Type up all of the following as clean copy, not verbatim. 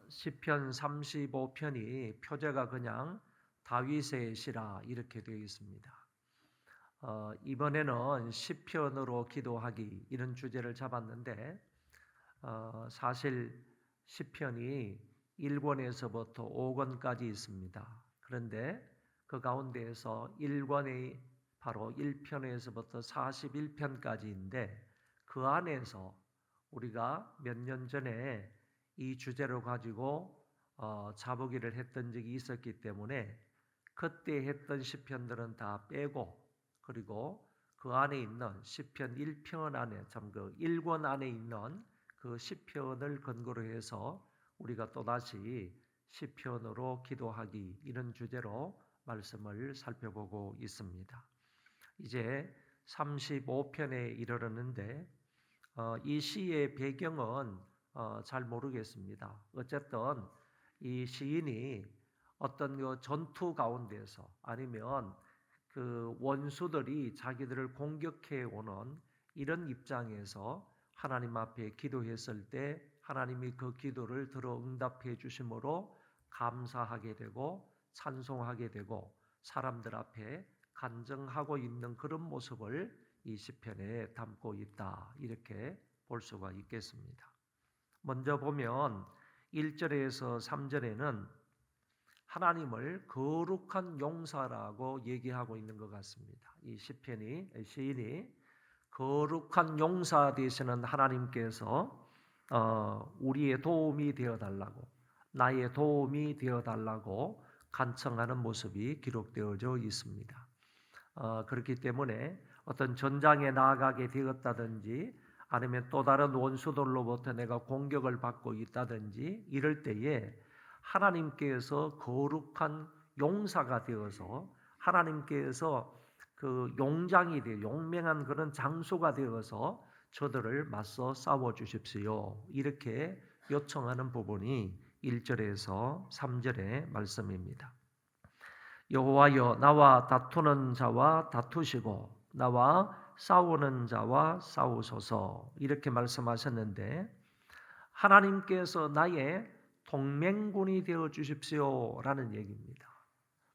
시편 35편이 표제가 그냥 다윗의 시라 이렇게 되어 있습니다. 이번에는 시편으로 기도하기 이런 주제를 잡았는데 사실 시편이 1권에서부터 5권까지 있습니다. 그런데 그 가운데에서 1권이 바로 1편에서부터 41편까지인데 그 안에서 우리가 몇 년 전에 이 주제로 가지고 자보기를 했던 적이 있었기 때문에 그때 했던 시편들은 다 빼고 그리고 그 안에 있는 시편 1편 안에 그 1권 안에 있는 그 시편을 근거로 해서 우리가 또다시 시편으로 기도하기 이런 주제로 말씀을 살펴보고 있습니다. 이제 35편에 이르렀는데 이 시의 배경은 잘 모르겠습니다. 어쨌든 이 시인이 어떤 그 전투 가운데서 아니면 그 원수들이 자기들을 공격해 오는 이런 입장에서 하나님 앞에 기도했을 때 하나님이 그 기도를 들어 응답해 주심으로 감사하게 되고 찬송하게 되고 사람들 앞에 간증하고 있는 그런 모습을 이 시편에 담고 있다 이렇게 볼 수가 있겠습니다. 먼저 보면 1절에서 3절에는 하나님을 거룩한 용사라고 얘기하고 있는 것 같습니다. 이 시인이 거룩한 용사 되시는 하나님께서 우리의 도움이 되어달라고 나의 도움이 되어달라고 간청하는 모습이 기록되어져 있습니다. 그렇기 때문에 어떤 전장에 나아가게 되었다든지 아니면 또 다른 원수들로부터 내가 공격을 받고 있다든지 이럴 때에 하나님께서 거룩한 용사가 되어서 하나님께서 그 용장이 되어 용맹한 그런 장소가 되어서 저들을 맞서 싸워 주십시오. 이렇게 요청하는 부분이 1절에서 3절의 말씀입니다. 여호와여 나와 다투는 자와 다투시고 나와 싸우는 자와 싸우소서 이렇게 말씀하셨는데 하나님께서 나의 동맹군이 되어 주십시오라는 얘기입니다.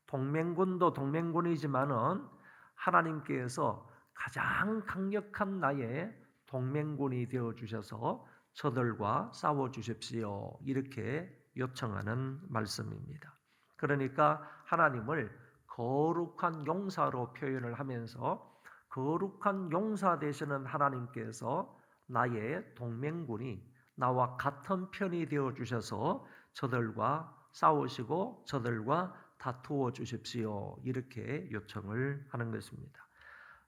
동맹군도 동맹군이지만은 하나님께서 가장 강력한 나의 동맹군이 되어 주셔서 저들과 싸워 주십시오. 이렇게 요청하는 말씀입니다. 그러니까 하나님을 거룩한 용사로 표현을 하면서 거룩한 용사 되시는 하나님께서 나의 동맹군이 나와 같은 편이 되어 주셔서 저들과 싸우시고 저들과 다투어 주십시오. 이렇게 요청을 하는 것입니다.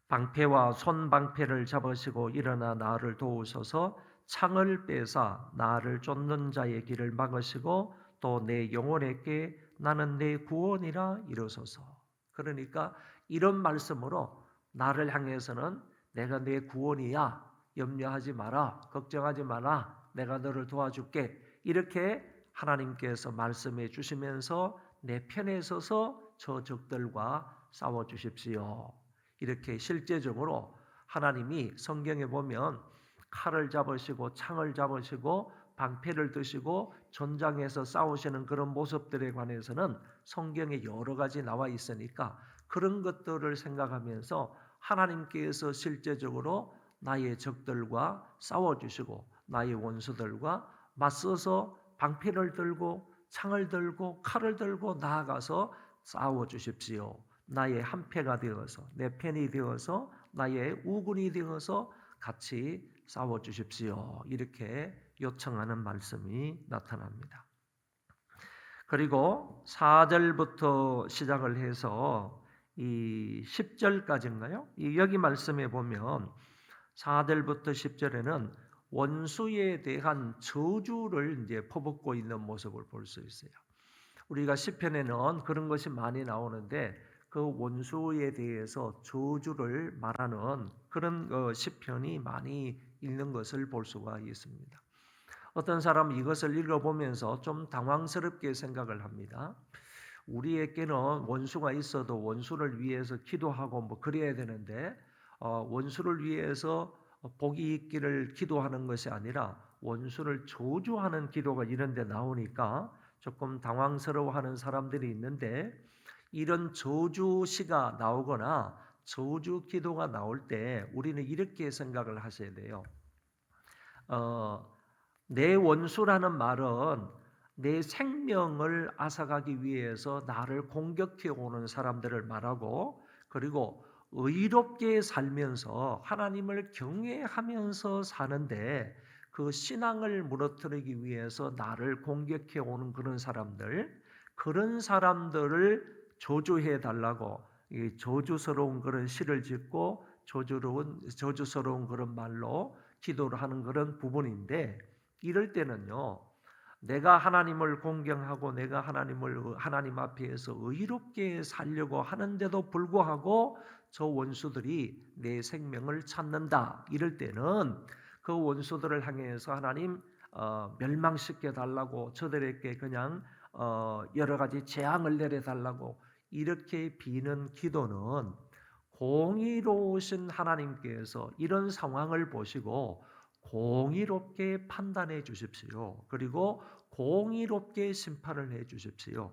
방패와 손방패를 잡으시고 일어나 나를 도우소서. 창을 빼사 나를 쫓는 자의 길을 막으시고 또 내 영혼에게 나는 내 구원이라 이르소서. 그러니까 이런 말씀으로 나를 향해서는 내가 내 구원이야. 염려하지 마라. 걱정하지 마라. 내가 너를 도와줄게. 이렇게 하나님께서 말씀해 주시면서 내 편에 서서 저 적들과 싸워 주십시오. 이렇게 실제적으로 하나님이 성경에 보면 칼을 잡으시고 창을 잡으시고 방패를 드시고 전장에서 싸우시는 그런 모습들에 관해서는 성경에 여러 가지 나와 있으니까 그런 것들을 생각하면서 하나님께서 실제적으로 나의 적들과 싸워주시고 나의 원수들과 맞서서 방패를 들고 창을 들고 칼을 들고 나아가서 싸워주십시오. 나의 한패가 되어서 내 편이 되어서 나의 우군이 되어서 같이 싸워주십시오. 이렇게 요청하는 말씀이 나타납니다. 그리고 4절부터 시작을 해서 이 10절까지인가요? 여기 말씀에 보면 4절부터 10절에는 원수에 대한 저주를 이제 퍼붓고 있는 모습을 볼 수 있어요. 우리가 시편에는 그런 것이 많이 나오는데 그 원수에 대해서 저주를 말하는 그런 시편이 많이 있는 것을 볼 수가 있습니다. 어떤 사람은 이것을 읽어보면서 좀 당황스럽게 생각을 합니다. 우리에게는 원수가 있어도 원수를 위해서 기도하고 뭐 그래야 되는데 원수를 위해서 복이 있기를 기도하는 것이 아니라 원수를 저주하는 기도가 이런 데 나오니까 조금 당황스러워하는 사람들이 있는데, 이런 저주시가 나오거나 저주 기도가 나올 때 우리는 이렇게 생각을 하셔야 돼요. 내 원수라는 말은 내 생명을 앗아가기 위해서 나를 공격해 오는 사람들을 말하고, 그리고 의롭게 살면서 하나님을 경외하면서 사는데 그 신앙을 무너뜨리기 위해서 나를 공격해 오는 그런 사람들을 조주해 달라고 이 저주스러운 그런 시를 짓고 저주스러운 그런 말로 기도를 하는 그런 부분인데, 이럴 때는요, 내가 하나님을 공경하고 내가 하나님 앞에서 의롭게 살려고 하는데도 불구하고 저 원수들이 내 생명을 찾는다. 이럴 때는 그 원수들을 향해서 하나님 멸망시켜 달라고, 저들에게 그냥 여러 가지 재앙을 내려 달라고 이렇게 비는 기도는 공의로우신 하나님께서 이런 상황을 보시고 공의롭게 판단해 주십시오. 그리고 공의롭게 심판을 해 주십시오.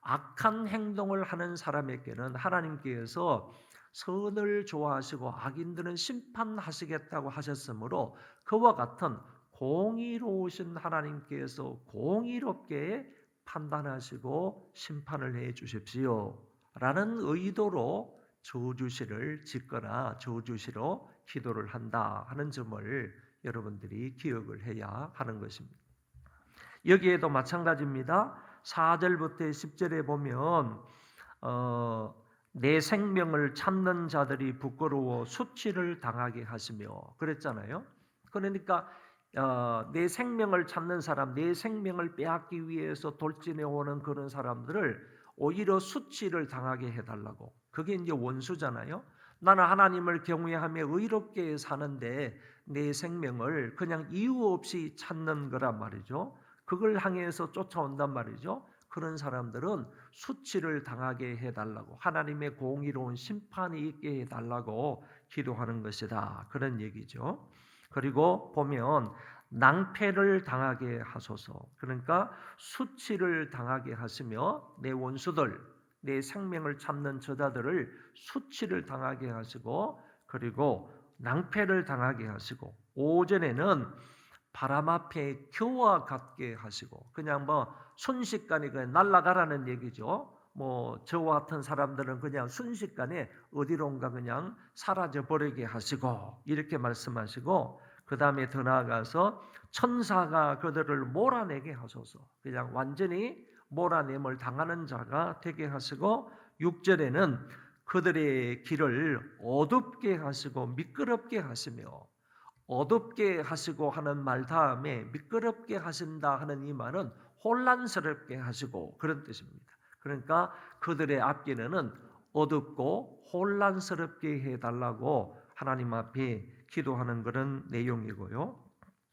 악한 행동을 하는 사람에게는 하나님께서 선을 좋아하시고 악인들은 심판하시겠다고 하셨으므로, 그와 같은 공의로우신 하나님께서 공의롭게 판단하시고 심판을 해 주십시오 라는 의도로 저주시를 짓거나 저주시로 기도를 한다 하는 점을 여러분들이 기억을 해야 하는 것입니다. 여기에도 마찬가지입니다. 4절부터 10절에 보면 내 생명을 찾는 자들이 부끄러워 수치를 당하게 하시며 그랬잖아요. 그러니까 내 생명을 찾는 사람, 내 생명을 빼앗기 위해서 돌진해 오는 그런 사람들을 오히려 수치를 당하게 해달라고. 그게 이제 원수잖아요. 나는 하나님을 경외하며 의롭게 사는데 내 생명을 그냥 이유 없이 찾는 거란 말이죠. 그걸 향해서 쫓아온단 말이죠. 그런 사람들은 수치를 당하게 해달라고, 하나님의 공의로운 심판이 있게 해달라고 기도하는 것이다. 그런 얘기죠. 그리고 보면 낭패를 당하게 하소서. 그러니까 수치를 당하게 하시며 내 원수들, 내 생명을 찾는 저자들을 수치를 당하게 하시고, 그리고 낭패를 당하게 하시고, 오전에는 바람 앞에 겨와 같게 하시고, 그냥 뭐 순식간에 그냥 날아가라는 얘기죠. 뭐 저와 같은 사람들은 그냥 순식간에 어디론가 그냥 사라져 버리게 하시고 이렇게 말씀하시고, 그 다음에 더 나아가서 천사가 그들을 몰아내게 하소서. 그냥 완전히 몰아냄을 당하는 자가 되게 하시고, 6절에는 그들의 길을 어둡게 하시고 미끄럽게 하시며, 어둡게 하시고 하는 말 다음에 미끄럽게 하신다 하는 이 말은 혼란스럽게 하시고 그런 뜻입니다. 그러니까 그들의 앞길에는 어둡고 혼란스럽게 해달라고 하나님 앞에 기도하는 그런 내용이고요.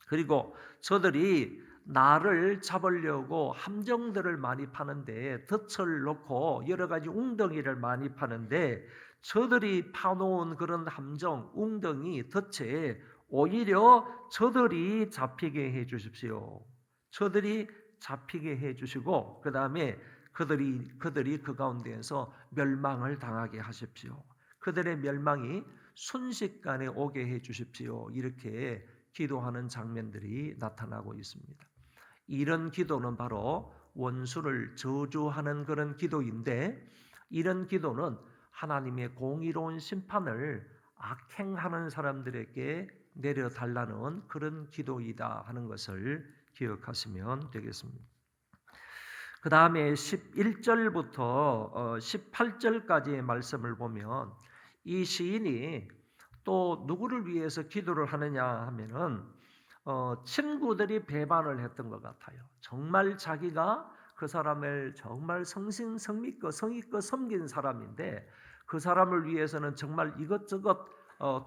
그리고 저들이 나를 잡으려고 함정들을 많이 파는데, 덫을 놓고 여러 가지 웅덩이를 많이 파는데, 저들이 파놓은 그런 함정, 웅덩이, 덫에 오히려 저들이 잡히게 해 주십시오. 저들이 잡히게 해 주시고, 그 다음에 그들이 그 가운데에서 멸망을 당하게 하십시오. 그들의 멸망이 순식간에 오게 해 주십시오. 이렇게 기도하는 장면들이 나타나고 있습니다. 이런 기도는 바로 원수를 저주하는 그런 기도인데, 이런 기도는 하나님의 공의로운 심판을 악행하는 사람들에게 내려달라는 그런 기도이다 하는 것을 기억하시면 되겠습니다. 그 다음에 11절부터 18절까지의 말씀을 보면 이 시인이 또 누구를 위해서 기도를 하느냐 하면은 친구들이 배반을 했던 것 같아요. 정말 자기가 그 사람을 정말 성심성의껏 섬긴 사람인데, 그 사람을 위해서는 정말 이것저것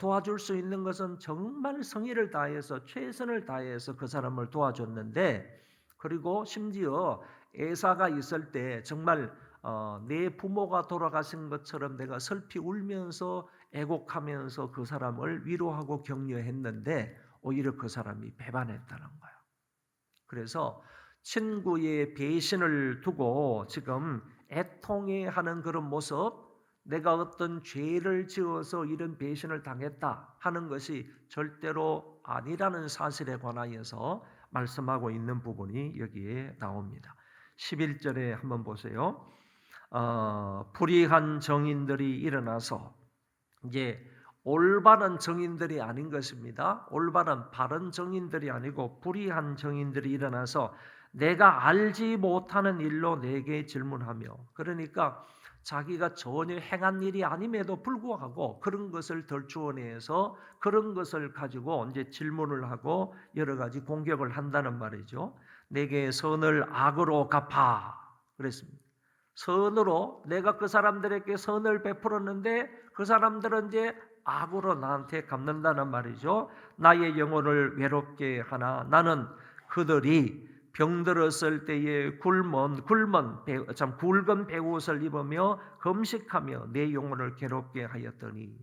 도와줄 수 있는 것은 정말 성의를 다해서 최선을 다해서 그 사람을 도와줬는데, 그리고 심지어 애사가 있을 때 정말 내 부모가 돌아가신 것처럼 내가 슬피 울면서 애곡하면서 그 사람을 위로하고 격려했는데 오히려 그 사람이 배반했다는 거예요. 그래서 친구의 배신을 두고 지금 애통해하는 그런 모습, 내가 어떤 죄를 지어서 이런 배신을 당했다 하는 것이 절대로 아니라는 사실에 관하여서 말씀하고 있는 부분이 여기에 나옵니다. 11절에 한번 보세요. 불의한 정인들이 일어나서, 이제 올바른 정인들이 아닌 것입니다. 올바른 바른 정인들이 아니고 불의한 정인들이 일어나서 내가 알지 못하는 일로 내게 질문하며, 그러니까 자기가 전혀 행한 일이 아님에도 불구하고 그런 것을 덜추어내서 그런 것을 가지고 이제 질문을 하고 여러 가지 공격을 한다는 말이죠. 내게 선을 악으로 갚아 그랬습니다. 선으로 내가 그 사람들에게 선을 베풀었는데 그 사람들은 이제 악으로 나한테 갚는다는 말이죠. 나의 영혼을 외롭게 하나 나는 그들이 병들었을 때에 굵은 베옷을 입으며 금식하며 내 영혼을 괴롭게 하였더니,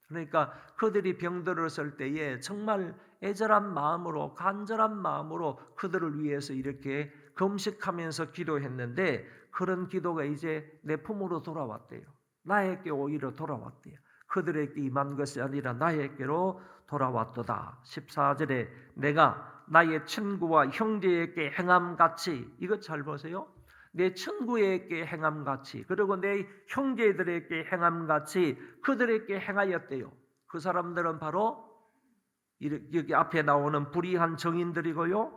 그러니까 그들이 병들었을 때에 정말 애절한 마음으로 간절한 마음으로 그들을 위해서 이렇게 금식하면서 기도했는데 그런 기도가 이제 내 품으로 돌아왔대요. 나에게 오히려 돌아왔대요. 그들에게 임한 것이 아니라 나에게로 돌아왔도다. 14절에 내가 나의 친구와 형제에게 행함같이, 이것 잘 보세요. 내 친구에게 행함같이, 그리고 내 형제들에게 행함같이 그들에게 행하였대요. 그 사람들은 바로 여기 앞에 나오는 불의한 정인들이고요.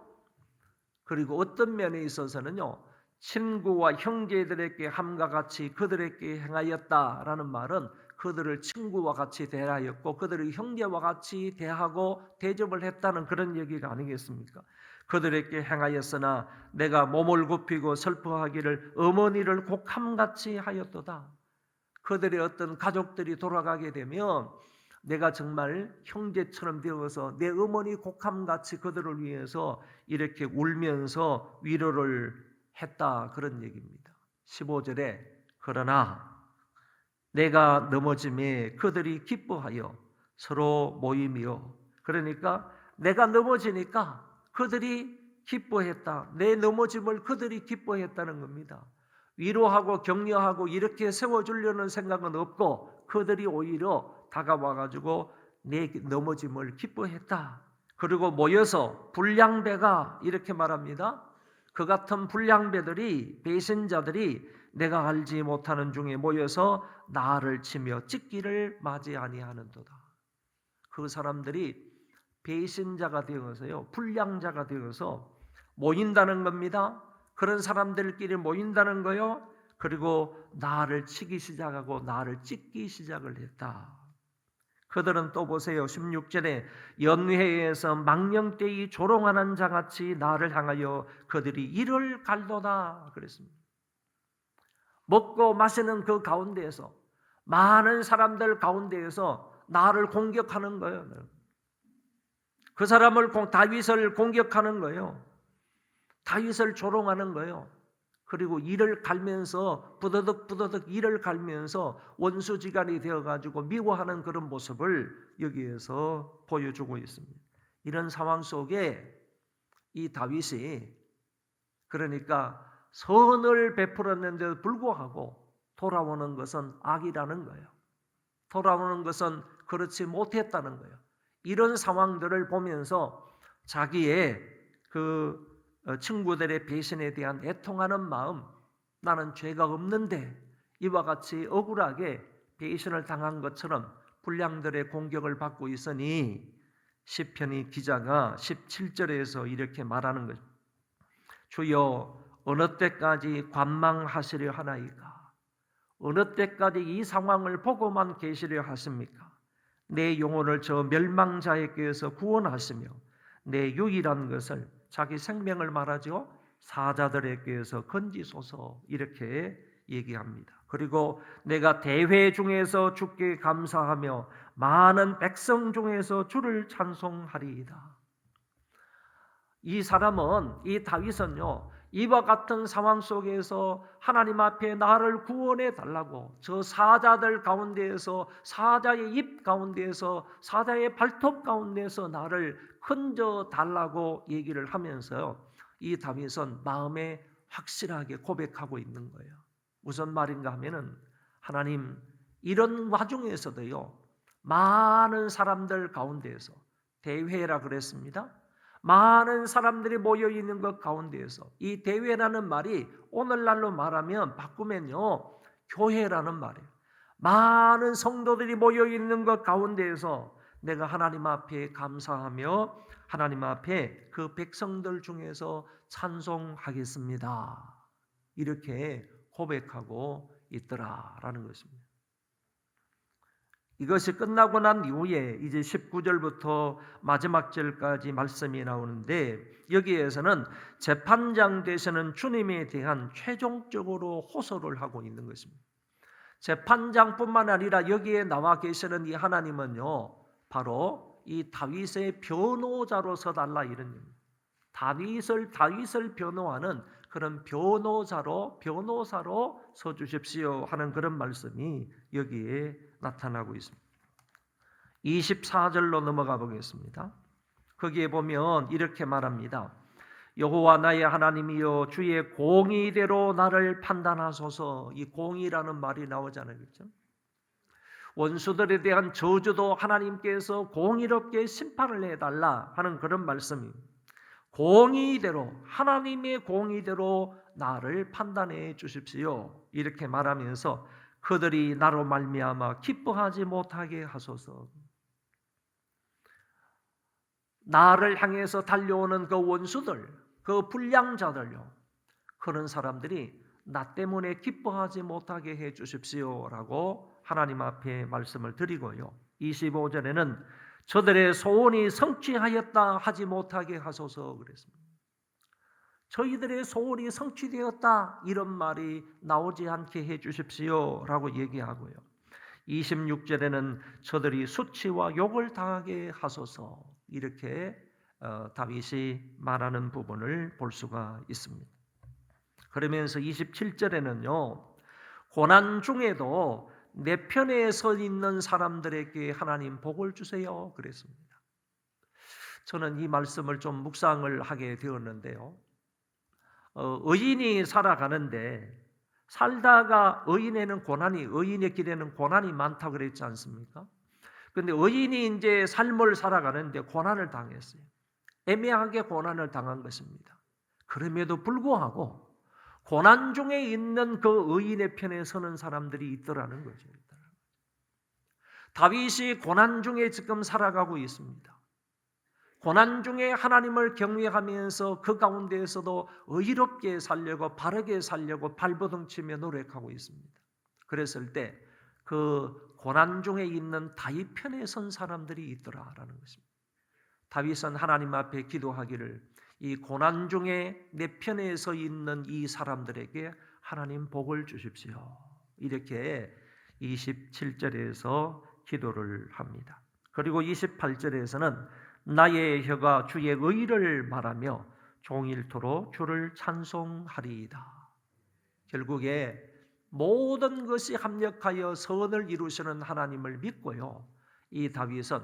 그리고 어떤 면에 있어서는요, 친구와 형제들에게 함과 같이 그들에게 행하였다라는 말은 그들을 친구와 같이 대하였고 그들을 형제와 같이 대하고 대접을 했다는 그런 얘기가 아니겠습니까? 그들에게 행하였으나 내가 몸을 굽히고 슬퍼하기를 어머니를 곡함같이 하였도다. 그들의 어떤 가족들이 돌아가게 되면 내가 정말 형제처럼 되어서 내 어머니 곡함같이 그들을 위해서 이렇게 울면서 위로를 했다, 그런 얘기입니다. 15절에 그러나 내가 넘어짐에 그들이 기뻐하여 서로 모임이요, 그러니까 내가 넘어지니까 그들이 기뻐했다. 내 넘어짐을 그들이 기뻐했다는 겁니다. 위로하고 격려하고 이렇게 세워주려는 생각은 없고 그들이 오히려 다가와가지고 내 넘어짐을 기뻐했다. 그리고 모여서 불량배가, 이렇게 말합니다. 그 같은 불량배들이, 배신자들이 내가 알지 못하는 중에 모여서 나를 치며 찢기를 맞이 아니하는도다. 그 사람들이 배신자가 되어서요, 불량자가 되어서 모인다는 겁니다. 그런 사람들끼리 모인다는 거요. 그리고 나를 치기 시작하고 나를 찢기 시작을 했다. 그들은 또 보세요. 16절에 연회에서 망령되이 조롱하는 자같이 나를 향하여 그들이 이를 갈도다 그랬습니다. 먹고 마시는 그 가운데에서 많은 사람들 가운데에서 나를 공격하는 거예요. 그 사람을 다윗을 공격하는 거예요. 다윗을 조롱하는 거예요. 그리고 이를 갈면서 부더덕 이를 갈면서 원수지간이 되어가지고 미워하는 그런 모습을 여기에서 보여주고 있습니다. 이런 상황 속에 이 다윗이, 그러니까 선을 베풀었는데도 불구하고 돌아오는 것은 악이라는 거예요. 돌아오는 것은 그렇지 못했다는 거예요. 이런 상황들을 보면서 자기의 그 친구들의 배신에 대한 애통하는 마음, 나는 죄가 없는데 이와 같이 억울하게 배신을 당한 것처럼 불량들의 공격을 받고 있으니 시편의 기자가 17절에서 이렇게 말하는 거죠. 주여 어느 때까지 관망하시려 하나이까? 어느 때까지 이 상황을 보고만 계시려 하십니까? 내 영혼을 저 멸망자에게서 구원하시며 내 유일한 것을, 자기 생명을 말하죠, 사자들에게서 건지소서, 이렇게 얘기합니다. 그리고 내가 대회 중에서 주께 감사하며 많은 백성 중에서 주를 찬송하리이다. 이 사람은, 이 다윗은요, 이와 같은 상황 속에서 하나님 앞에 나를 구원해 달라고, 저 사자들 가운데에서, 사자의 입 가운데에서, 사자의 발톱 가운데에서 나를 건져 달라고 얘기를 하면서요, 이 다윗은 마음에 확실하게 고백하고 있는 거예요. 무슨 말인가 하면은 하나님, 이런 와중에서도요, 많은 사람들 가운데에서, 대회라 그랬습니다. 많은 사람들이 모여 있는 것 가운데에서, 이 대회라는 말이 오늘날로 말하면 바꾸면요, 교회라는 말이에요. 많은 성도들이 모여 있는 것 가운데에서 내가 하나님 앞에 감사하며 하나님 앞에 그 백성들 중에서 찬송하겠습니다, 이렇게 고백하고 있더라라는 것입니다. 이것이 끝나고 난 이후에 이제 19절부터 마지막 절까지 말씀이 나오는데, 여기에서는 재판장 되시는 주님에 대한 최종적으로 호소를 하고 있는 것입니다. 재판장뿐만 아니라 여기에 나와 계시는 이 하나님은요, 바로 이 다윗의 변호자로 서달라 이런 얘기입니다. 다윗을 변호하는 그런 변호사로 서 주십시오 하는 그런 말씀이 여기에 나타나고 있습니다. 24절로 넘어가 보겠습니다. 거기에 보면 이렇게 말합니다. 여호와 나의 하나님이여, 주의 공의대로 나를 판단하소서. 이 공의라는 말이 나오잖아요, 그렇죠? 원수들에 대한 저주도 하나님께서 공의롭게 심판을 해달라 하는 그런 말씀입니다. 공의대로, 하나님의 공의대로 나를 판단해 주십시오, 이렇게 말하면서 그들이 나로 말미암아 기뻐하지 못하게 하소서. 나를 향해서 달려오는 그 원수들, 그 불량자들요, 그런 사람들이 나 때문에 기뻐하지 못하게 해 주십시오라고 하나님 앞에 말씀을 드리고요. 25절에는 저들의 소원이 성취하였다 하지 못하게 하소서 그랬습니다. 저희들의 소원이 성취되었다 이런 말이 나오지 않게 해 주십시오라고 얘기하고요. 26절에는 저들이 수치와 욕을 당하게 하소서, 이렇게 다윗이 말하는 부분을 볼 수가 있습니다. 그러면서 27절에는요, 고난 중에도 내 편에 서 있는 사람들에게 하나님 복을 주세요 그랬습니다. 저는 이 말씀을 좀 묵상을 하게 되었는데요, 의인이 살아가는데 살다가 의인의 길에는 고난이 많다고 그랬지 않습니까? 그런데 의인이 이제 삶을 살아가는데 고난을 당했어요. 애매하게 고난을 당한 것입니다. 그럼에도 불구하고 고난 중에 있는 그 의인의 편에 서는 사람들이 있더라는 거죠. 다윗이 고난 중에 지금 살아가고 있습니다. 고난 중에 하나님을 경외하면서 그 가운데에서도 의롭게 살려고, 바르게 살려고 발버둥치며 노력하고 있습니다. 그랬을 때 그 고난 중에 있는 다윗 편에 선 사람들이 있더라라는 것입니다. 다윗은 하나님 앞에 기도하기를, 이 고난 중에 내 편에 서 있는 이 사람들에게 하나님 복을 주십시오, 이렇게 27절에서 기도를 합니다. 그리고 28절에서는 나의 혀가 주의 의를 말하며 종일토록 주를 찬송하리이다. 결국에 모든 것이 합력하여 선을 이루시는 하나님을 믿고요, 이 다윗은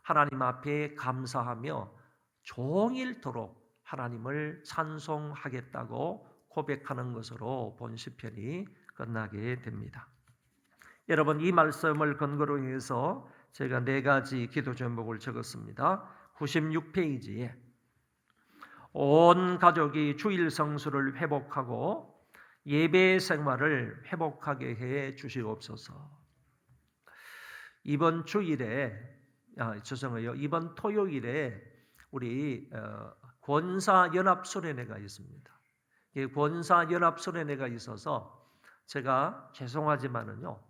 하나님 앞에 감사하며 종일토록 하나님을 찬송하겠다고 고백하는 것으로 본 시편이 끝나게 됩니다. 여러분, 이 말씀을 근거로 해서 제가 4가지 기도 제목을 적었습니다. 96페이지에 온 가족이 주일 성수를 회복하고 예배 생활을 회복하게 해 주시옵소서. 이번 토요일에 우리 권사연합수련회가 있습니다. 권사연합수련회가 있어서 제가 죄송하지만은요,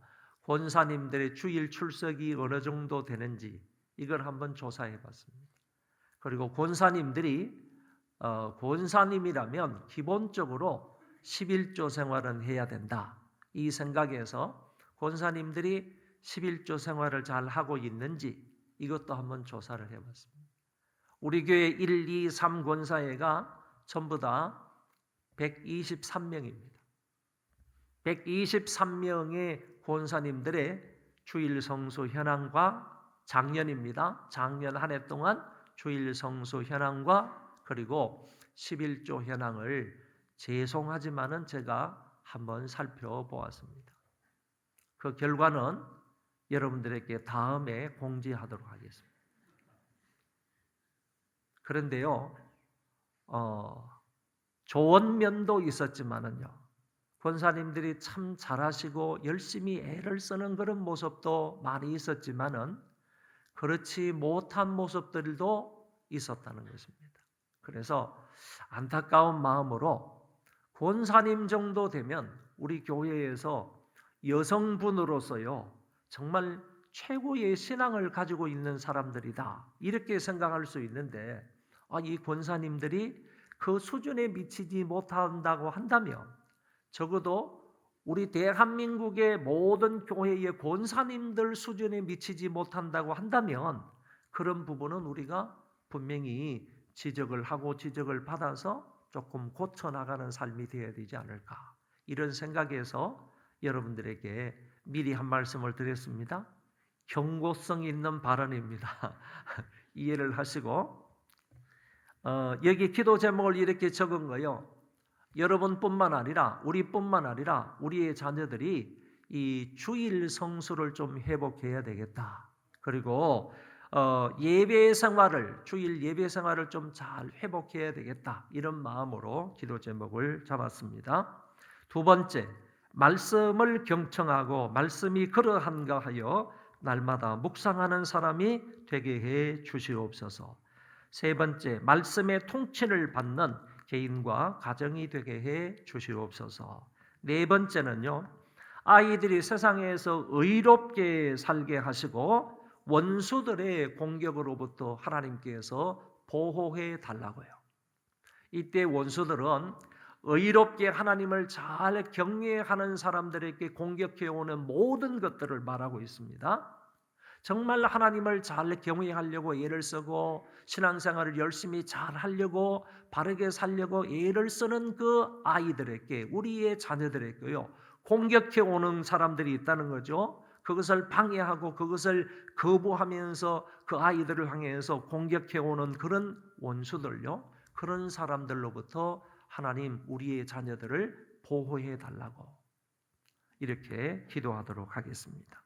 권사님들의 주일 출석이 어느 정도 되는지 이걸 한번 조사해 봤습니다. 그리고 권사님이라면 기본적으로 11조 생활은 해야 된다, 이 생각에서 권사님들이 11조 생활을 잘 하고 있는지 이것도 한번 조사를 해봤습니다. 우리 교회 1, 2, 3 권사회가 전부 다 123명입니다. 123명의 권사님들의 주일 성수 현황과 작년 한 해 동안 주일 성수 현황과 그리고 11조 현황을 죄송하지만은 제가 한번 살펴보았습니다. 그 결과는 여러분들에게 다음에 공지하도록 하겠습니다. 그런데요, 좋은 면도 있었지만은요, 권사님들이 참 잘하시고 열심히 애를 쓰는 그런 모습도 많이 있었지만은 그렇지 못한 모습들도 있었다는 것입니다. 그래서 안타까운 마음으로 권사님 정도 되면 우리 교회에서 여성분으로서요 정말 최고의 신앙을 가지고 있는 사람들이다 이렇게 생각할 수 있는데 이 권사님들이 그 수준에 미치지 못한다고 한다면 적어도 우리 대한민국의 모든 교회의 권사님들 수준에 미치지 못한다고 한다면 그런 부분은 우리가 분명히 지적을 하고 지적을 받아서 조금 고쳐나가는 삶이 되어야 되지 않을까 이런 생각에서 여러분들에게 미리 한 말씀을 드렸습니다. 경고성 있는 발언입니다. 이해를 하시고 여기 기도 제목을 이렇게 적은 거예요. 여러분뿐만 아니라 우리뿐만 아니라 우리의 자녀들이 이 주일 성수를 좀 회복해야 되겠다. 그리고 예배 생활을 주일 예배 생활을 좀 잘 회복해야 되겠다. 이런 마음으로 기도 제목을 잡았습니다. 두 번째, 말씀을 경청하고 말씀이 그러한가 하여 날마다 묵상하는 사람이 되게 해 주시옵소서. 세 번째, 말씀의 통치를 받는 개인과 가정이 되게 해 주시옵소서. 네 번째는요, 아이들이 세상에서 의롭게 살게 하시고 원수들의 공격으로부터 하나님께서 보호해 달라고요. 이때 원수들은 의롭게 하나님을 잘 경외하는 사람들에게 공격해 오는 모든 것들을 말하고 있습니다. 정말 하나님을 잘 경외하려고 애를 쓰고 신앙생활을 열심히 잘 하려고 바르게 살려고 애를 쓰는 그 아이들에게 우리의 자녀들에게요 공격해 오는 사람들이 있다는 거죠. 그것을 방해하고 그것을 거부하면서 그 아이들을 향해서 공격해 오는 그런 원수들요 그런 사람들로부터 하나님 우리의 자녀들을 보호해 달라고 이렇게 기도하도록 하겠습니다.